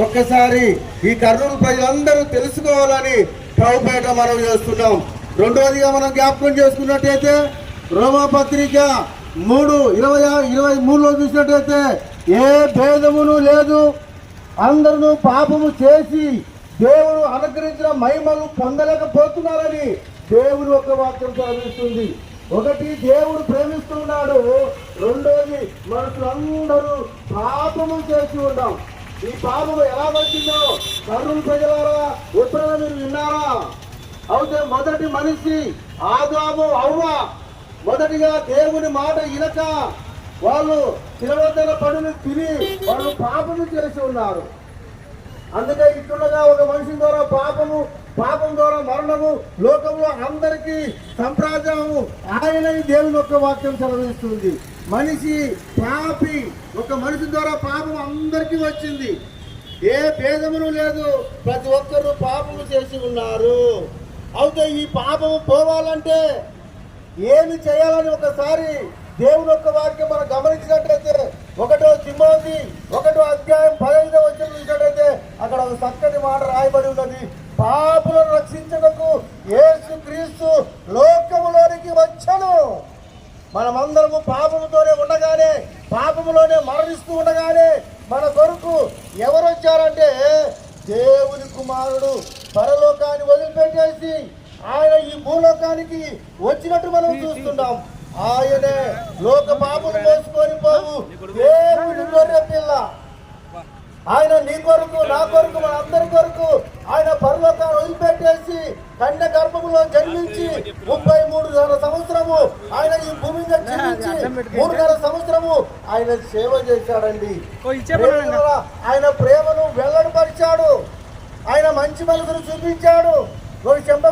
ఒక్కసారి ఈ కర్నూలు ప్రజలందరూ తెలుసుకోవాలని ప్రభుపేట మనం చేస్తున్నాం. రెండవదిగా మనం జ్ఞాపకం చేసుకున్నట్టయితే రోమాపత్రిక 3:23లో చూసినట్టయితే ఏ భేదమును లేదు, అందరూ పాపము చేసి దేవుడు అనుగ్రహించిన మహిమలు పొందలేకపోతున్నారని దేవుని ఒక వాక్యం చదివిస్తుంది. ఒకటి, దేవుడు ప్రేమిస్తున్నాడు. రెండోది, మనుషులందరూ పాపము చేసి ఉన్నాం. ఈ పాపము ఎలా వచ్చిందో కర్నూలు ప్రజలారా ఉత్తరాలు మీరు విన్నారా? అయితే మొదటి మనిషి ఆదాము అవ్వ మొదటిగా దేవుని మాట వినక వాళ్ళు తినవద్దన్న పనులు తిని వాళ్ళు పాపము చేసి ఉన్నారు. అందుకే ఇట్లుండగా ఒక మనిషి ద్వారా పాపం ద్వారా మరణము, లోకంలో అందరికీ సంప్రాజము ఆయన దేవుని యొక్క వాక్యం సెలవిస్తుంది. మనిషి పాపి, ఒక మనిషి ద్వారా పాపం అందరికీ వచ్చింది. ఏ భేదమును లేదు, ప్రతి ఒక్కరూ పాపము చేసి ఉన్నారు. అయితే ఈ పాపము పోవాలంటే ఏమి చేయాలని ఒకసారి దేవుని యొక్క వాక్యం మనం గమనించినట్లయితే 1 తిమోతి 1:15 చూసినట్లయితే అక్కడ ఒక చక్కటి మాట రాయబడి ఉన్నది. పాపులను రక్షించుటకు యేసుక్రీస్తు లోకములోనికి వచ్చెను. మనమందరము పాపముతోనే ఉండగానే, పాపములోనే మరణిస్తూ ఉండగానే మన కొరకు ఎవరు వచ్చారంటే దేవుని కుమారుడు పరలోకాన్ని వదిలిపెట్టేసి ఆయన ఈ భూలోకానికి వచ్చినట్టు మనం చూస్తున్నాం. ఆయనే లోక పాపను మోసుకొని పోవు దేవుని గొర్రె పిల్ల. ఆయన నీ కొరకు, నా కొరకు, మన అందరి కొరకు ఆయన పరలోకాన్ని వదిలిపెట్టేసి కన్య గర్భములో జన్మించి 33 సంవత్సరము ఆయన ఈ భూమి మీద జన్మించి 3.5 సంవత్సరము ఆయన సేవ చేశాడండి. ఆయన ప్రేమను వెల్లడిపరిచాడు. ఆయన మంచి మనసును చూపించాడు.